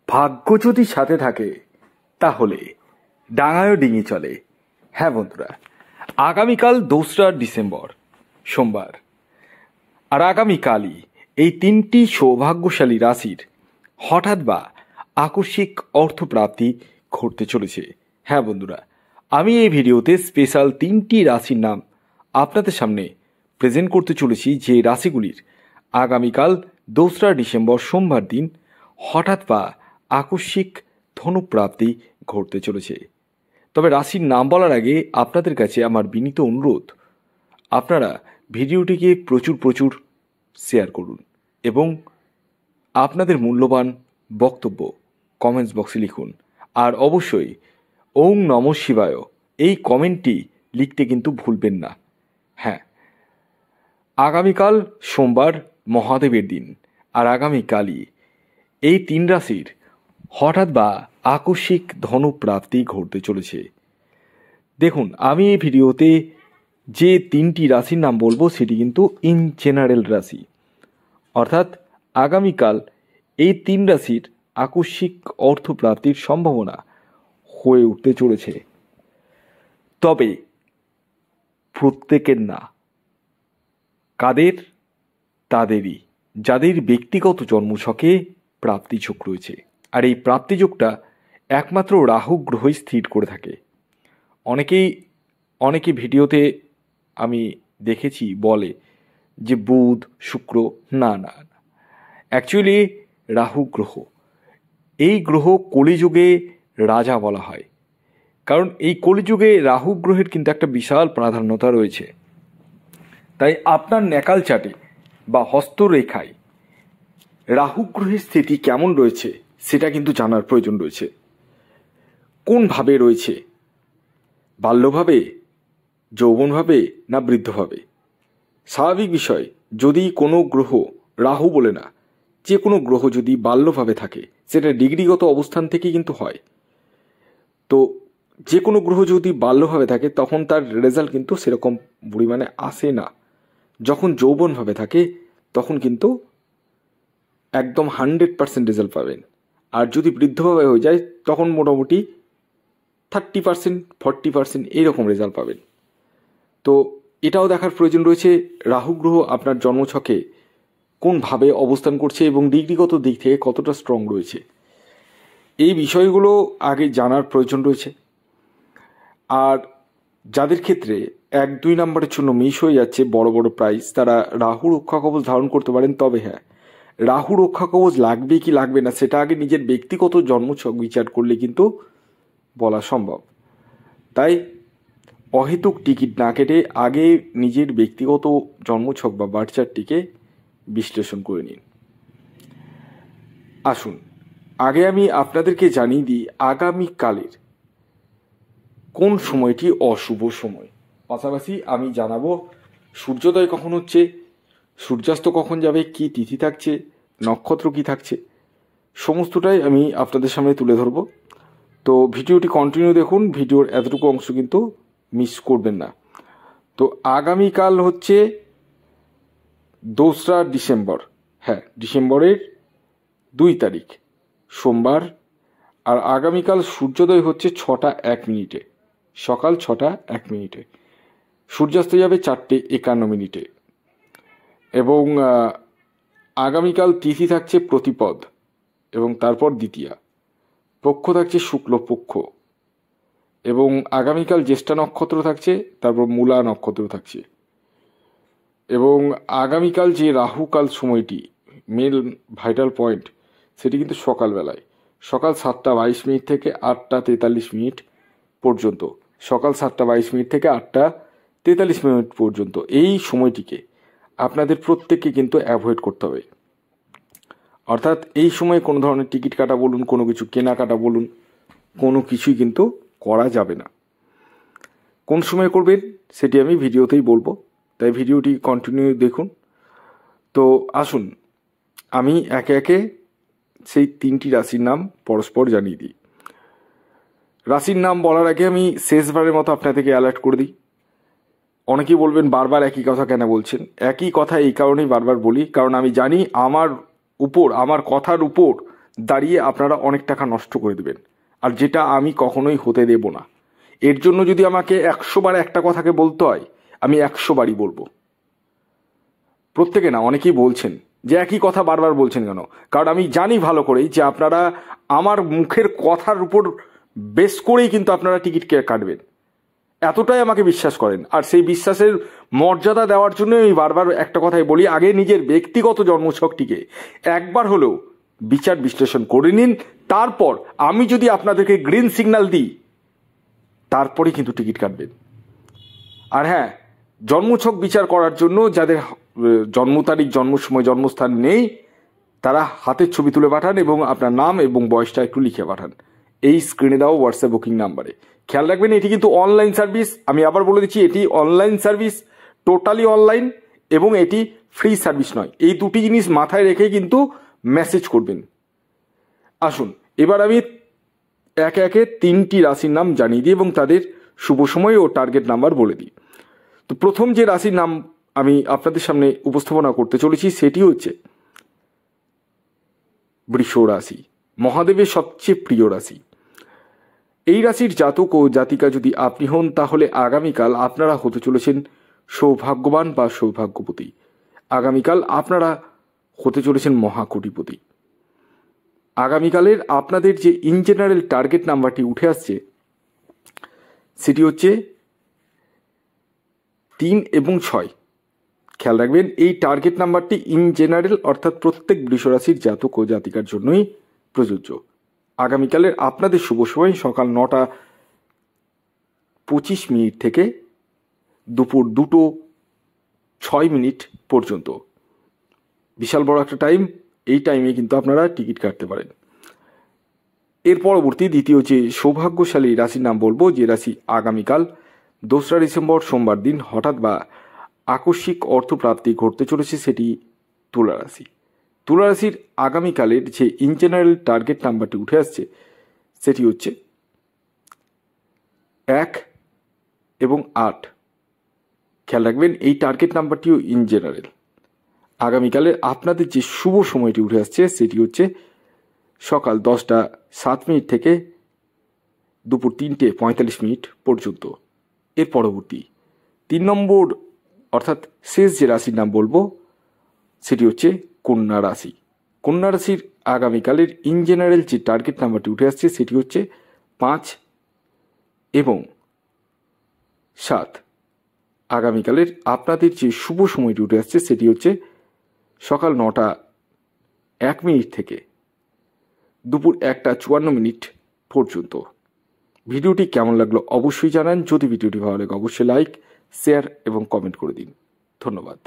ভাগ্য যদি সাথে থাকে তাহলে ডাঙায়ও ডিঙি চলে। হ্যাঁ বন্ধুরা, আগামীকাল 2রা ডিসেম্বর সোমবার আর আগামীকালই এই 3টি সৌভাগ্যশালী রাশির হঠাৎ বা আকস্মিক অর্থপ্রাপ্তি ঘটতে চলেছে। হ্যাঁ বন্ধুরা, আমি এই ভিডিওতে স্পেশাল 3টি রাশির নাম আপনাদের সামনে প্রেজেন্ট করতে চলেছি, যে রাশিগুলির আগামীকাল 2রা ডিসেম্বর সোমবার দিন হঠাৎ বা আকস্মিক ধনপ্রাপ্তি ঘটতে চলেছে। তবে রাশির নাম বলার আগে আপনাদের কাছে আমার বিনীত অনুরোধ, আপনারা ভিডিওটিকে প্রচুর শেয়ার করুন এবং আপনাদের মূল্যবান বক্তব্য কমেন্টস বক্সে লিখুন। আর অবশ্যই ওং নমঃ শিবায় এই কমেন্টটি লিখতে কিন্তু ভুলবেন না। হ্যাঁ, আগামীকাল সোমবার মহাদেবের দিন আর আগামীকালই এই 3 রাশির হঠাৎ বা আকস্মিক ধনপ্রাপ্তি ঘটতে চলেছে। দেখুন, আমি এই ভিডিওতে যে 3টি রাশির নাম বলবো সেটি কিন্তু ইন জেনারেল রাশি, অর্থাৎ আগামীকাল এই 3 রাশির আকস্মিক অর্থপ্রাপ্তির সম্ভাবনা হয়ে উঠতে চলেছে। তবে প্রত্যেকের না, কাদের? তাদেরই যাদের ব্যক্তিগত জন্মছকে প্রাপ্তিযোগ রয়েছে। আর এই প্রাপ্তিযোগটা একমাত্র রাহু গ্রহই স্থির করে থাকে। অনেকে ভিডিওতে আমি দেখেছি বলে যে বুধ শুক্র, না, অ্যাকচুয়ালি রাহু গ্রহ, এই গ্রহ কলিযুগে রাজা বলা হয়, কারণ এই কলিযুগে রাহু গ্রহের কিন্তু একটা বিশাল প্রাধান্যতা রয়েছে। তাই আপনার ন্যাকাল চাটে বা হস্তরেখায় রাহু গ্রহের স্থিতি কেমন রয়েছে সেটা কিন্তু জানার প্রয়োজন রয়েছে। কোন ভাবে রয়েছে? বাল্যভাবে, যৌবনভাবে, না বৃদ্ধভাবে? স্বাভাবিক বিষয়, যদি কোনো গ্রহ, রাহু বলে না, যে কোনো গ্রহ যদি বাল্যভাবে থাকে সেটা ডিগ্রিগত অবস্থান থেকে কিন্তু হয়। তো যে কোনো গ্রহ যদি বাল্যভাবে থাকে তখন তার রেজাল্ট কিন্তু সেরকম পরিমাণে আসে না। যখন যৌবনভাবে থাকে তখন কিন্তু একদম 100% রেজাল্ট পাবেন। আর যদি বৃদ্ধভাবে হয়ে যায় তখন মোটামুটি 30%, 40% এইরকম রেজাল্ট পাবেন। তো এটাও দেখার প্রয়োজন রয়েছে রাহু গ্রহ আপনার জন্মছকে কোনভাবে অবস্থান করছে এবং ডিগ্রিগত দিক থেকে কতটা স্ট্রং রয়েছে। এই বিষয়গুলো আগে জানার প্রয়োজন রয়েছে। আর যাদের ক্ষেত্রে 1-2 নম্বরের জন্য মিস হয়ে যাচ্ছে বড় প্রাইজ, তারা রাহু রক্ষা কবচ ধারণ করতে পারেন। তবে হ্যাঁ, রাহু রক্ষা কবচ লাগবে কি লাগবে না সেটা আগে নিজের ব্যক্তিগত জন্মছক বিচার করলে কিন্তু বলা সম্ভব। তাই অহেতুক টিকিট না কেটে আগে নিজের ব্যক্তিগত জন্মছক বা বার্থ চার্টটিকে বিশ্লেষণ করে নিন। আসুন, আগে আমি আপনাদেরকে জানিয়ে দিই আগামীকালের কোন সময়টি অশুভ সময়। পাশাপাশি আমি জানাবো সূর্যোদয় কখন হচ্ছে, সূর্যাস্ত কখন যাবে, কি তিথি থাকছে, নক্ষত্র কি থাকছে, সমস্তটাই আমি আপনাদের সামনে তুলে ধরব। তো ভিডিওটি কন্টিনিউ দেখুন, ভিডিওর এতটুকু অংশ কিন্তু মিস করবেন না। তো আগামীকাল হচ্ছে 2রা ডিসেম্বর, হ্যাঁ ডিসেম্বরের 2 তারিখ সোমবার। আর আগামীকাল সূর্যোদয় হচ্ছে 6টা 1 মিনিটে, সকাল 6টা 1 মিনিটে। সূর্যাস্ত যাবে 4টে 51 মিনিটে। এবং আগামীকাল তিথি থাকছে প্রতিপদ এবং তারপর দ্বিতীয়া। পক্ষ থাকছে শুক্লপক্ষ এবং আগামীকাল জ্যেষ্ঠা নক্ষত্র থাকছে, তারপর মূলা নক্ষত্র থাকছে। এবং আগামীকাল যে রাহুকাল সময়টি মেল ভাইটাল পয়েন্ট, সেটি কিন্তু সকালবেলায়, সকাল 7টা 22 মিনিট থেকে 8টা 43 মিনিট পর্যন্ত। সকাল 7টা 22 মিনিট থেকে 8টা 43 মিনিট পর্যন্ত এই সময়টিকে আপনাদের প্রত্যেককে কিন্তু অ্যাভয়েড করতে হবে। অর্থাৎ এই সময় কোনো ধরনের টিকিট কাটা বলুন, কোনো কিছু কেনাকাটা বলুন, কোনো কিছুই কিন্তু করা যাবে না। কোন সময় করবেন সেটি আমি ভিডিওতেই বলবো, তাই ভিডিওটি কন্টিনিউ দেখুন। তো আসুন আমি একে একে সেই 3টি রাশির নাম পরস্পর জানিয়ে দিই। রাশির নাম বলার আগে আমি শেষবারের মতো আপনাদেরকে অ্যালার্ট করে দিই। অনেকেই বলবেন বারবার একই কথা কেন বলছেন। একই কথা এই কারণেই বারবার বলি, কারণ আমি জানি আমার কথার উপর দাঁড়িয়ে আপনারা অনেক টাকা নষ্ট করে দেবেন, আর যেটা আমি কখনোই হতে দেব না। এর জন্য যদি আমাকে 100 বার একটা কথাকে বলতে হয়, আমি 100 বারই বলবো। প্রত্যেকে না, অনেকেই বলছেন যে একই কথা বারবার বলছেন কেন, কারণ আমি জানি ভালো করেই যে আপনারা আমার মুখের কথার উপর বেস করেই কিন্তু আপনারা টিকিট কাটবেন, এতটাই আমাকে বিশ্বাস করেন। আর সেই বিশ্বাসের মর্যাদা দেওয়ার জন্য আমি বারবার একটা কথাই বলি, আগে নিজের ব্যক্তিগত জন্মছকটিকে একবার হলেও বিচার বিশ্লেষণ করে নিন, তারপর আমি যদি আপনাদেরকে গ্রিন সিগন্যাল দিই তারপরে কিন্তু টিকিট কাটবেন। আর হ্যাঁ, জন্মছক বিচার করার জন্য যাদের জন্ম তারিখ, জন্ম সময়, জন্মস্থান নেই, তারা হাতের ছবি তুলে পাঠান এবং আপনার নাম এবং বয়সটা একটু লিখে পাঠান এই স্ক্রিনে দেওয়া হোয়াটসঅ্যাপ বুকিং নাম্বারে। খেয়াল রাখবেন, এটি কিন্তু অনলাইন সার্ভিস। আমি আবার বলে দিচ্ছি, এটি অনলাইন সার্ভিস, টোটালি অনলাইন, এবং এটি ফ্রি সার্ভিস নয়। এই দুটি জিনিস মাথায় রেখে কিন্তু মেসেজ করবেন। আসুন এবার আমি একে একে 3টি রাশির নাম জানিয়ে দিই এবং তাদের শুভ সময় ও টার্গেট নাম্বার বলে দিই। তো প্রথম যে রাশির নাম আমি আপনাদের সামনে উপস্থাপনা করতে চলেছি সেটি হচ্ছে বৃষ রাশি, মহাদেবের সবচেয়ে প্রিয় রাশি। এই রাশির জাতক ও জাতিকা যদি আপনি হন, তাহলে আগামীকাল আপনারা হতে চলেছেন সৌভাগ্যবান বা সৌভাগ্যবতী। আগামীকাল আপনারা হতে চলেছেন মহাকোটিপতি। আগামীকালের আপনাদের যে ইন জেনারেল টার্গেট নাম্বারটি উঠে আসছে সেটি হচ্ছে 3 এবং 6। খেয়াল রাখবেন, এই টার্গেট নাম্বারটি ইন জেনারেল অর্থাৎ প্রত্যেক বৃষরাশির জাতক ও জাতিকার জন্যই প্রযোজ্য। আগামীকালের আপনাদের শুভ সময় সকাল 9টা 25 মিনিট থেকে দুপুর 2টো 6 মিনিট পর্যন্ত। বিশাল বড় একটা টাইম। এই টাইমে কিন্তু আপনারা টিকিট কাটতে পারেন। এর পরবর্তী দ্বিতীয় যে সৌভাগ্যশালী রাশির নাম বলবো, যে রাশি আগামীকাল 2রা ডিসেম্বর সোমবার দিন হঠাৎ বা আকস্মিক অর্থপ্রাপ্তি ঘটতে চলেছে, সেটি তুলা রাশি। তুলা রাশির আগামীকালের যে ইন জেনারেল টার্গেট নাম্বারটি উঠে আসছে সেটি হচ্ছে 1 এবং 8। খেয়াল রাখবেন, এই টার্গেট নাম্বারটিও ইন জেনারেল। আগামীকালের আপনাদের যে শুভ সময়টি উঠে আসছে সেটি হচ্ছে সকাল 10টা 7 মিনিট থেকে দুপুর 3টে 45 মিনিট পর্যন্ত। এর পরবর্তী 3 নম্বর অর্থাৎ শেষ যে রাশির নাম বলবো সেটি হচ্ছে কন্যা রাশি। কন্যা রাশির আগামীকালের ইন জেনারেল যে টার্গেট নাম্বারটি উঠে আসছে সেটি হচ্ছে 5 এবং 7। আগামীকালের আপনাদের যে শুভ সময়টি উঠে আসছে সেটি হচ্ছে সকাল 9টা 1 মিনিট থেকে দুপুর 1টা 54 মিনিট পর্যন্ত। ভিডিওটি কেমন লাগলো অবশ্যই জানান। যদি ভিডিওটি ভালো লাগে অবশ্যই লাইক, শেয়ার এবং কমেন্ট করে দিন। ধন্যবাদ।